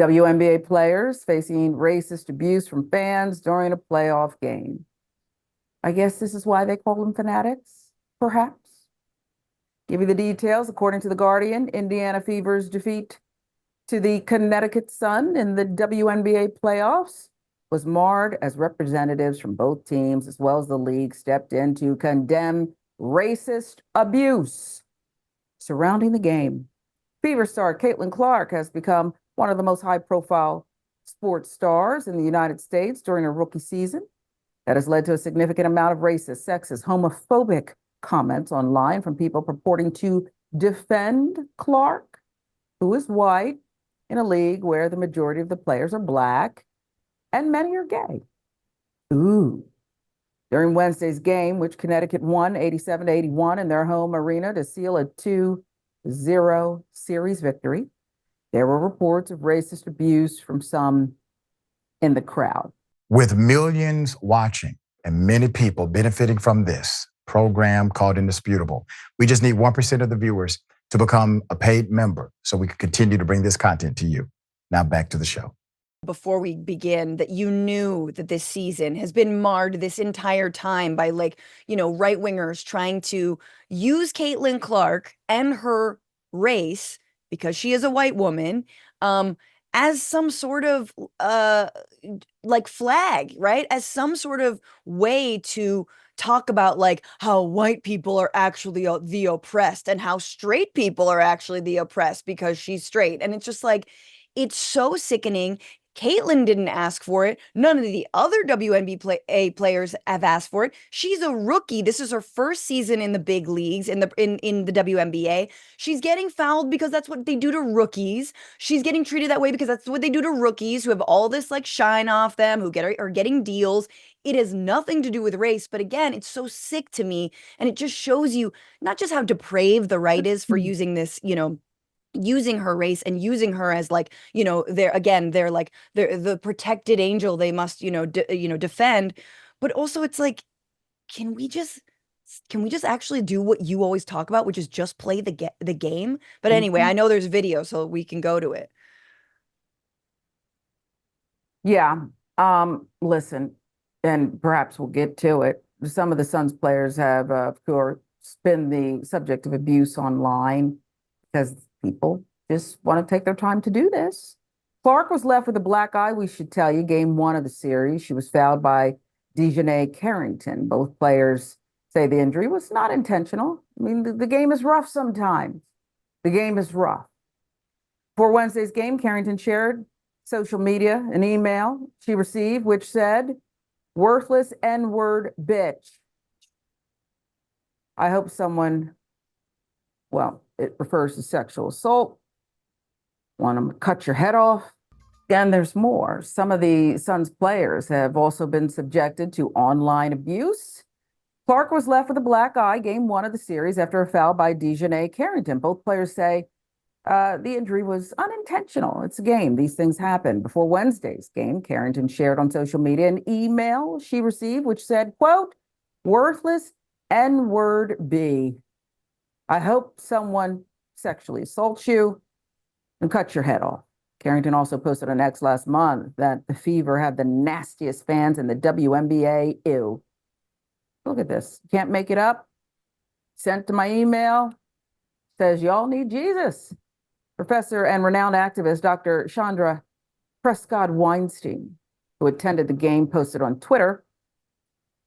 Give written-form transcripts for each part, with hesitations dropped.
WNBA players facing racist abuse from fans during a playoff game. I guess this is why they call them fanatics, perhaps. Give you the details. According to The Guardian, Indiana Fever's defeat to the Connecticut Sun in the WNBA playoffs was marred as representatives from both teams, as well as the league, stepped in to condemn racist abuse surrounding the game. Fever star Caitlin Clark has become one of the most high-profile sports stars in the United States during her rookie season. That has led to a significant amount of racist, sexist, homophobic comments online from people purporting to defend Clark, who is white, in a league where the majority of the players are Black and many are gay. Ooh. During Wednesday's game, which Connecticut won 87-81 in their home arena to seal a 2-0 series victory, there were reports of racist abuse from some in the crowd. With millions watching and many people benefiting from this program called Indisputable, we just need 1% of the viewers to become a paid member so we can continue to bring this content to you. Now back to the show. Before we begin, that you knew that this season has been marred this entire time by right-wingers trying to use Caitlin Clark and her race, because she is a white woman, as some sort of flag, right? As some sort of way to talk about how white people are actually the oppressed and how straight people are actually the oppressed because she's straight. And it's just it's so sickening. Caitlin didn't ask for it. None of the other WNBA players have asked for it. She's a rookie. This is her first season in the big leagues, in the WNBA. She's getting fouled because that's what they do to rookies. She's getting treated that way because that's what they do to rookies who have all this shine off them, who are getting deals. It has nothing to do with race, but again, it's so sick to me, and it just shows you not just how depraved the right is for using this, using her race and using her as they're the protected angel they must defend, but also it's can we just actually do what you always talk about, which is just play the game? But anyway, I know there's video, so we can go to it. Yeah. Listen, and perhaps we'll get to it. Some of the Suns players have, of course, been the subject of abuse online because people just want to take their time to do this. Clark was left with a black eye, we should tell you, game one of the series. She was fouled by Dejanay Carrington. Both players say the injury was not intentional. I mean, the game is rough sometimes. The game is rough. For Wednesday's game, Carrington shared social media an email she received, which said, "Worthless N-word bitch." I hope someone, well, it refers to sexual assault. Want to cut your head off? And there's more. Some of the Suns players have also been subjected to online abuse. Clark was left with a black eye game one of the series after a foul by Dejanay Carrington. Both players say the injury was unintentional. It's a game. These things happen. Before Wednesday's game, Carrington shared on social media an email she received, which said, quote, "Worthless N-word B. I hope someone sexually assaults you and cuts your head off." Carrington also posted on X last month that the Fever have the nastiest fans in the WNBA. Ew. Look at this. Can't make it up. Sent to my email. Says y'all need Jesus. Professor and renowned activist Dr. Chandra Prescott Weinstein, who attended the game, posted on Twitter,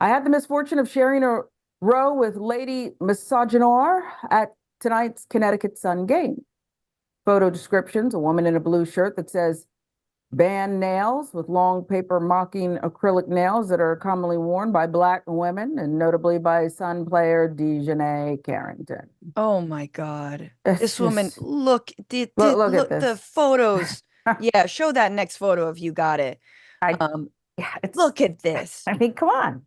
"I had the misfortune of sharing a row with Lady Misogynoir at tonight's Connecticut Sun game. Photo descriptions: a woman in a blue shirt that says "band nails" with long paper mocking acrylic nails that are commonly worn by Black women and notably by Sun player Dejanay Carrington. Oh my God. It's This woman, just- look at Look the this. photos. Yeah, show that next photo if you got it. Yeah, Look at this. I mean, come on.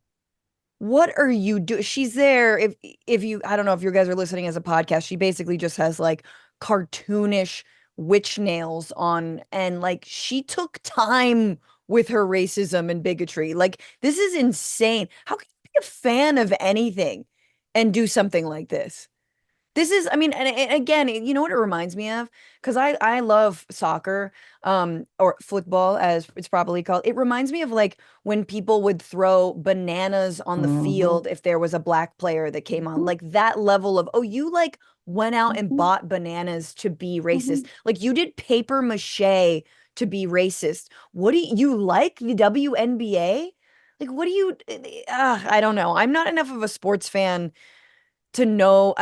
What are you doing? She's there. If you, I don't know if you guys are listening as a podcast, she basically just has cartoonish witch nails on, and she took time with her racism and bigotry. This is insane. How can you be a fan of anything and do something like this? This is, I mean, and again, you know what it reminds me of? Because I love soccer, or football as it's probably called. It reminds me of like when people would throw bananas on the Hmm. field if there was a black player that came on. Like that level of, oh, you like went out and Hmm. bought bananas to be Hmm. racist. Like you did paper mache to be racist. What do you like the WNBA? Like, what do you, I don't know. I'm not enough of a sports fan to know.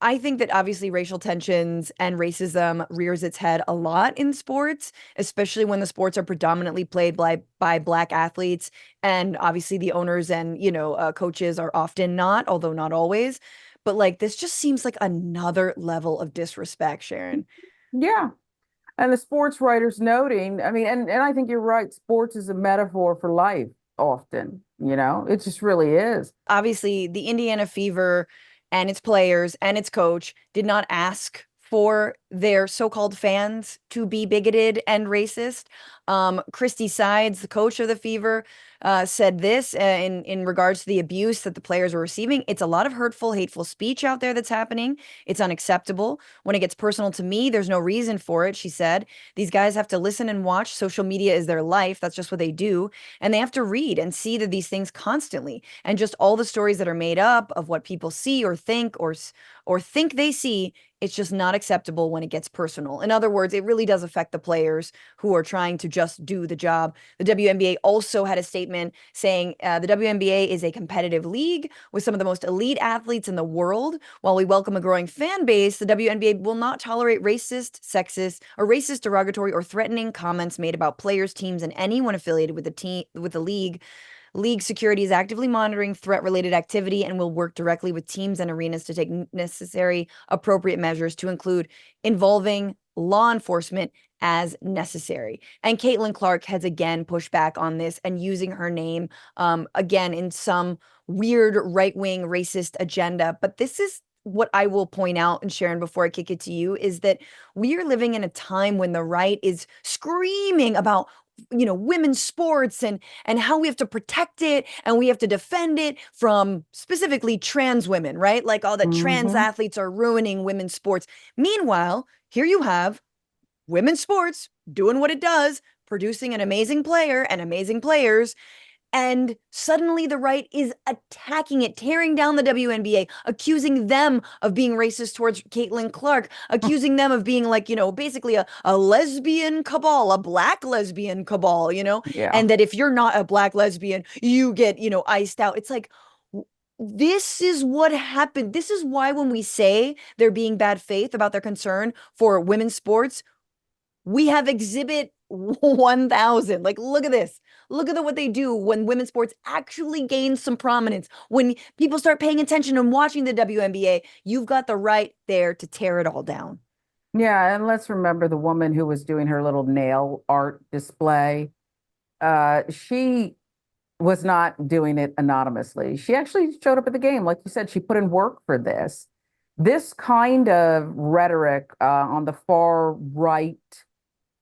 I think that obviously racial tensions and racism rears its head a lot in sports, especially when the sports are predominantly played by Black athletes. And obviously the owners and, coaches are often not, although not always. But like, this just seems like another level of disrespect, Sharon. Yeah. And the sports writers noting, I mean, and I think you're right, sports is a metaphor for life often, it just really is. Obviously, the Indiana Fever and its players and its coach did not ask for their so-called fans to be bigoted and racist. Christy Sides, the coach of the Fever, said this in regards to the abuse that the players were receiving. It's a lot of hurtful, hateful speech out there that's happening. It's unacceptable. When it gets personal to me, there's no reason for it, she said. These guys have to listen and watch. Social media is their life. That's just what they do. And they have to read and see that these things constantly. And just all the stories that are made up of what people see or think or think they see, it's just not acceptable when it gets personal. In other words, it really does affect the players who are trying to just do the job. The WNBA also had a statement saying the WNBA is a competitive league with some of the most elite athletes in the world. While we welcome a growing fan base, the WNBA will not tolerate racist, sexist, or racist, derogatory, or threatening comments made about players, teams, and anyone affiliated with the league. League security is actively monitoring threat-related activity and will work directly with teams and arenas to take necessary, appropriate measures to include involving law enforcement as necessary. And Caitlin Clark has again pushed back on this and using her name again in some weird right-wing racist agenda. But this is what I will point out, and Sharon, before I kick it to you, is that we are living in a time when the right is screaming about women's sports and how we have to protect it and we have to defend it from specifically trans women, right? Like all that trans Hmm. athletes are ruining women's sports. Meanwhile, here you have women's sports doing what it does, producing an amazing player and amazing players, and suddenly the right is attacking it, tearing down the WNBA, accusing them of being racist towards Caitlin Clark, accusing them of being like, basically a lesbian cabal, a black lesbian cabal. Yeah. And that if you're not a black lesbian, you get, iced out. It's like, this is what happened. This is why when we say they're being bad faith about their concern for women's sports, we have exhibit 1000. Like, look at this. Look at what they do when women's sports actually gain some prominence. When people start paying attention and watching the WNBA, you've got the right there to tear it all down. Yeah. And let's remember the woman who was doing her little nail art display. She was not doing it anonymously. She actually showed up at the game. Like you said, she put in work for this. This kind of rhetoric on the far right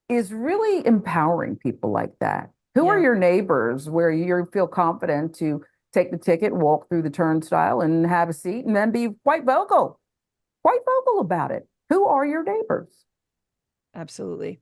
is really empowering people like that. Who are Yeah. your neighbors where you feel confident to take the ticket, walk through the turnstile, and have a seat, and then be quite vocal about it? Who are your neighbors? Absolutely.